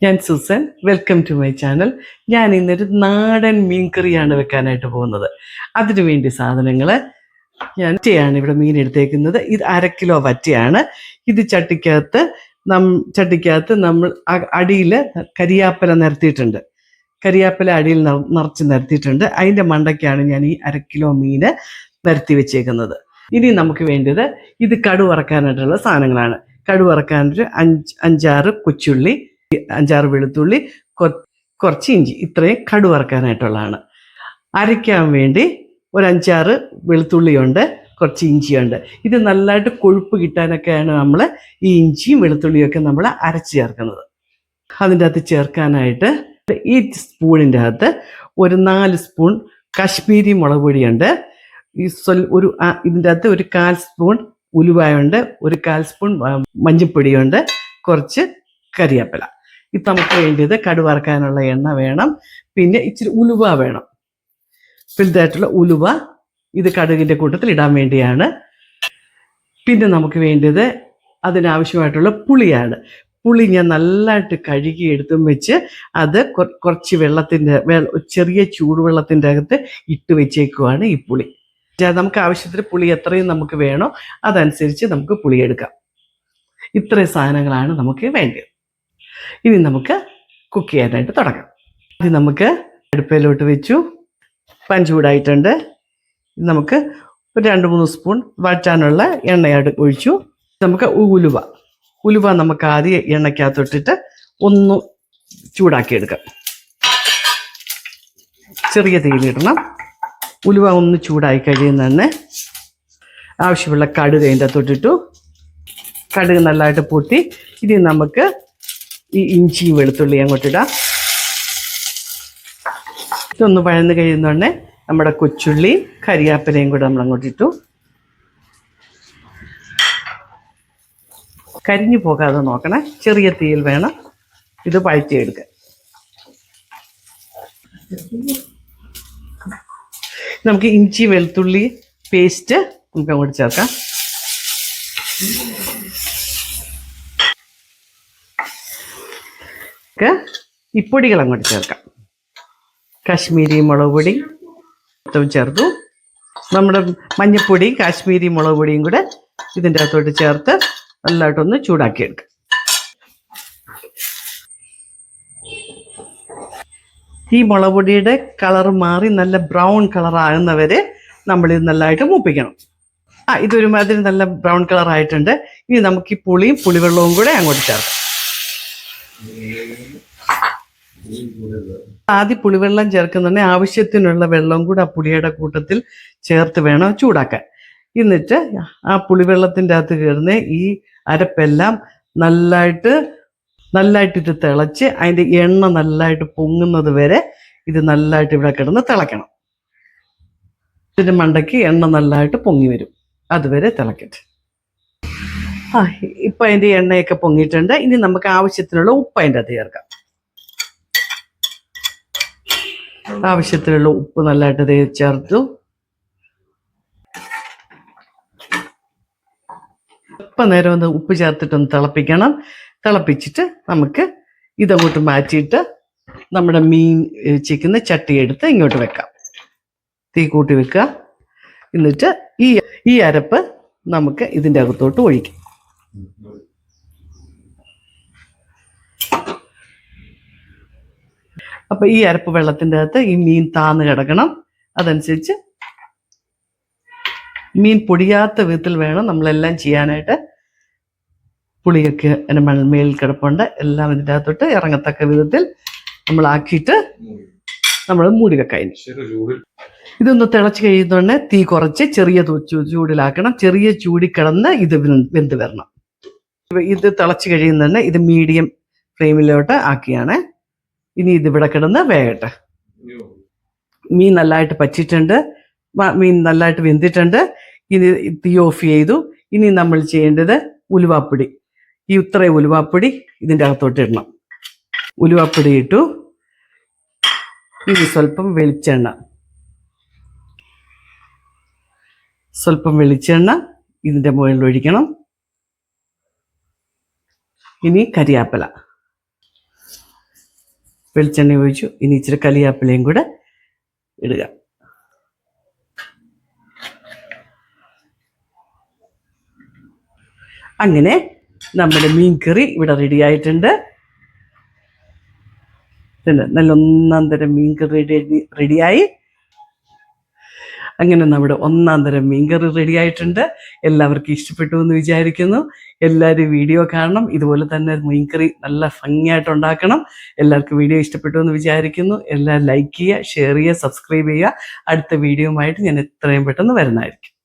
ഞാൻ Susan. Welcome to my channel. ഞാൻ ഇന്നൊരു നാടൻ മീൻ കറിയാണ് വെക്കാനായിട്ട് പോകുന്നത്. അതിനു വേണ്ടി സാധനങ്ങൾ ഞാൻ വറ്റയാണ് ഇവിടെ മീൻ എടുത്തേക്കുന്നത്. ഇത് 1/2 കിലോ വറ്റയാണ്. ഇത് ചട്ടിക്കകത്ത് നമ്മൾ അടിയിൽ കരിയാപ്പല നിരത്തിയിട്ടുണ്ട്. കരിയാപ്പല അടിയിൽ നിറച്ച് നിരത്തിയിട്ടുണ്ട്. അതിൻ്റെ മണ്ടയ്ക്കാണ് ഞാൻ ഈ 1/2 കിലോ മീന് നിരത്തി വെച്ചേക്കുന്നത്. ഇനി നമുക്ക് വേണ്ടത് ഇത് കടുക് വറക്കാനായിട്ടുള്ള സാധനങ്ങളാണ്. കടുക് വറക്കാനൊരു 5-6 കൊച്ചുള്ളി, 5-6 വെളുത്തുള്ളി, കുറച്ച് ഇഞ്ചി, ഇത്രയും കടുക് വറക്കാനായിട്ടുള്ളതാണ്. അരയ്ക്കാൻ വേണ്ടി ഒരു 5-6 വെളുത്തുള്ളിയുണ്ട്, കുറച്ച് ഇഞ്ചിയുണ്ട്. ഇത് നല്ലതായിട്ട് കൊഴുപ്പ് കിട്ടാനൊക്കെയാണ് നമ്മൾ ഈ ഇഞ്ചിയും വെളുത്തുള്ളിയൊക്കെ നമ്മൾ അരച്ച് ചേർക്കുന്നത്. അതിൻ്റെ അകത്ത് ചേർക്കാനായിട്ട് ഈ സ്പൂണിൻ്റെ അകത്ത് ഒരു 4 സ്പൂൺ കാശ്മീരി മുളക് പൊടിയുണ്ട്. ഇതിൻ്റെ അകത്ത് ഒരു 1/4 സ്പൂൺ ഉലുവയുണ്ട്, ഒരു 1/4 സ്പൂൺ മഞ്ഞൾപ്പൊടിയുണ്ട്, കുറച്ച് കരിയാപ്പില. ഇത് നമുക്ക് വേണ്ടിയത് കടുക് വറക്കാനുള്ള എണ്ണ വേണം, പിന്നെ ഇച്ചിരി ഉലുവ വേണം, വലുതായിട്ടുള്ള ഉലുവ. ഇത് കടുകിൻ്റെ കൂട്ടത്തിൽ ഇടാൻ വേണ്ടിയാണ്. പിന്നെ നമുക്ക് വേണ്ടത് അതിനാവശ്യമായിട്ടുള്ള പുളിയാണ്. പുളി ഞാൻ നല്ലതായിട്ട് കഴുകി എടുത്തും വെച്ച് അത് കുറച്ച് ചെറിയ ചൂടുവെള്ളത്തിൻ്റെ അകത്ത് ഇട്ട് വെച്ചേക്കുവാണ് ഈ പുളി. നമുക്ക് ആവശ്യത്തിന് പുളി എത്രയും നമുക്ക് വേണോ അതനുസരിച്ച് നമുക്ക് പുളി എടുക്കാം. ഇത്രയും സാധനങ്ങളാണ് നമുക്ക് വേണ്ടത്. ഇനി നമുക്ക് കുക്ക് ചെയ്യാനായിട്ട് തുടങ്ങാം. ഇത് നമുക്ക് അടുപ്പിലോട്ട് വെച്ചു. പാൻ ചൂടായിട്ടുണ്ട്. നമുക്ക് ഒരു 2-3 സ്പൂൺ വഴറ്റാനുള്ള എണ്ണ ഒഴിച്ചു. നമുക്ക് ഉലുവ നമുക്ക് ആദ്യം എണ്ണയ്ക്കകത്തൊട്ടിട്ട് ഒന്ന് ചൂടാക്കിയെടുക്കാം. ചെറിയ തീയിലിടണം. ഉലുവ ഒന്ന് ചൂടായി കഴിയുന്ന തന്നെ ആവശ്യമുള്ള കടുക് അതിൻ്റെ അകത്തോട്ടിട്ടു. കടുക് നല്ലതായിട്ട് പൊട്ടി. ഇനി നമുക്ക് ഈ ഇഞ്ചി വെളുത്തുള്ളി അങ്ങോട്ടിടാം. ഇതൊന്ന് വഴന്ന് കഴിയുന്നോണ്ടേ നമ്മുടെ കൊച്ചുള്ളിയും കരിയാപ്പിലയും കൂടെ നമ്മൾ അങ്ങോട്ടിട്ടു. കരിഞ്ഞു പോകാതെ നോക്കണേ, ചെറിയ തീയിൽ വേണം ഇത് വഴറ്റിയെടുക്കാൻ. നമുക്ക് ഇഞ്ചി വെളുത്തുള്ളി പേസ്റ്റ് നമുക്ക് അങ്ങോട്ട് ചേർക്കാം. ഈ പൊടികൾ അങ്ങോട്ട് ചേർക്കാം. കാശ്മീരി മുളക് പൊടി ചേർത്തു. നമ്മുടെ മഞ്ഞൾപ്പൊടി കാശ്മീരി മുളക് പൊടിയും കൂടെ ഇതിൻ്റെ അകത്തോട്ട് ചേർത്ത് നല്ലതായിട്ടൊന്ന് ചൂടാക്കിയെടുക്കാം. ഈ മുളക് പൊടിയുടെ കളർ മാറി നല്ല ബ്രൗൺ കളർ ആകുന്നവരെ നമ്മളിത് നല്ലതായിട്ട് മൂപ്പിക്കണം. ഇതൊരുമാതിരി നല്ല ബ്രൗൺ കളർ ആയിട്ടുണ്ട്. ഇനി നമുക്ക് ഈ പുളിയും പുളിവെള്ളവും കൂടെ അങ്ങോട്ട് ചേർക്കാം. ആദ്യം പുളിവെള്ളം ചേർക്കുന്നുണ്ടെങ്കിൽ ആവശ്യത്തിനുള്ള വെള്ളം കൂടെ ആ പുളിയുടെ കൂട്ടത്തിൽ ചേർത്ത് വേണം ചൂടാക്കാൻ. എന്നിട്ട് ആ പുളിവെള്ളത്തിൻ്റെ അകത്ത് കയറുന്ന ഈ അരപ്പെല്ലാം നല്ലതായിട്ട് ഇത് തിളച്ച് അതിൻ്റെ എണ്ണ നല്ലതായിട്ട് പൊങ്ങുന്നത് വരെ ഇത് നല്ലതായിട്ട് ഇവിടെ കിടന്ന് തിളയ്ക്കണം. ഇതിൻ്റെ മണ്ടയ്ക്ക് എണ്ണ നല്ലതായിട്ട് പൊങ്ങി വരും, അതുവരെ തിളക്കട്ടെ. ഇപ്പം അതിൻ്റെ എണ്ണയൊക്കെ പൊങ്ങിയിട്ടുണ്ട്. ഇനി നമുക്ക് ആവശ്യത്തിനുള്ള ഉപ്പ് അതിൻ്റെ അകത്ത് ചേർക്കാം. ആവശ്യത്തിനുള്ള ഉപ്പ് നല്ലതായിട്ട് ചേർത്തു. ഇപ്പം നേരം ഒന്ന് ഉപ്പ് ചേർത്തിട്ടൊന്ന് തിളപ്പിക്കണം. തിളപ്പിച്ചിട്ട് നമുക്ക് ഇതങ്ങോട്ട് മാറ്റിയിട്ട് നമ്മുടെ മീൻ ചിക്കുന്ന ചട്ടി എടുത്ത് ഇങ്ങോട്ട് വെക്കാം. തീ കൂട്ടി വെക്കുക. എന്നിട്ട് ഈ അരപ്പ് നമുക്ക് ഇതിൻ്റെ അകത്തോട്ട് ഒഴിക്കാം. അപ്പം ഈ അരപ്പ് വെള്ളത്തിൻ്റെ അകത്ത് ഈ മീൻ താന്ന് കിടക്കണം. അതനുസരിച്ച് മീൻ പൊടിയാത്ത വിധത്തിൽ വേണം നമ്മളെല്ലാം ചെയ്യാനായിട്ട്. പുളിയൊക്കെ അതിൻ്റെ മേളിൽ കിടപ്പുണ്ട്. എല്ലാം ഇതിൻ്റെ അകത്തോട്ട് ഇറങ്ങത്തക്ക വിധത്തിൽ നമ്മളാക്കിയിട്ട് നമ്മൾ മൂടി വെക്കാം. ഇതൊന്ന് തിളച്ച് കഴിയുന്നോണ്ടേ തീ കുറച്ച് ചെറിയ ചൂടിലാക്കണം. ചെറിയ ചൂടിൽ കിടന്ന് ഇത് വെന്ത് വരണം. ഇത് തിളച്ച് കഴിയുന്നതന്നെ ഇത് മീഡിയം ഫ്ലെയിമിലോട്ട് ആക്കിയാണ്. ഇനി ഇതിവിടെ കിടന്ന് വേകട്ടെ. മീൻ നല്ലതായിട്ട് പറ്റിയിട്ടുണ്ട്, മീൻ നല്ലതായിട്ട് വെന്തിട്ടുണ്ട്. ഇനി തീ ഓഫ് ചെയ്തു. ഇനി നമ്മൾ ചെയ്യേണ്ടത് ഉലുവാപ്പൊടി. ഇത്രയും ഉലുവാപ്പൊടി ഇതിൻ്റെ അകത്തോട്ട് ഇടണം. ഉലുവാപ്പൊടി ഇട്ടു. ഇനി സ്വല്പം വെളിച്ചെണ്ണ ഇതിൻ്റെ മുകളിൽ ഒഴിക്കണം. ഇനി കരിയാപ്പില. വെളിച്ചെണ്ണ ഒഴിച്ചു. ഇനി ഇച്ചിരി കരിയാപ്പിലയും കൂടെ ഇടുക. അങ്ങനെ നമ്മുടെ മീൻകറി ഇവിടെ റെഡി ആയിട്ടുണ്ട്. നല്ല ഒന്നാം തരം മീൻകറി റെഡിയായി. അങ്ങനെ നമ്മുടെ ഒന്നാം തരം മീൻകറി റെഡി ആയിട്ടുണ്ട്. എല്ലാവർക്കും ഇഷ്ടപ്പെട്ടു എന്ന് വിചാരിക്കുന്നു. എല്ലാവരും വീഡിയോ കാണണം. ഇതുപോലെ തന്നെ മീൻകറി നല്ല ഭംഗിയായിട്ട് ഉണ്ടാക്കണം. എല്ലാവർക്കും വീഡിയോ ഇഷ്ടപ്പെട്ടു എന്ന് വിചാരിക്കുന്നു. എല്ലാവരും ലൈക്ക് ചെയ്യുക, ഷെയർ ചെയ്യുക, സബ്സ്ക്രൈബ് ചെയ്യുക. അടുത്ത വീഡിയോയുമായിട്ട് ഞാൻ എത്രയും പെട്ടെന്ന് വരുന്നതായിരിക്കും.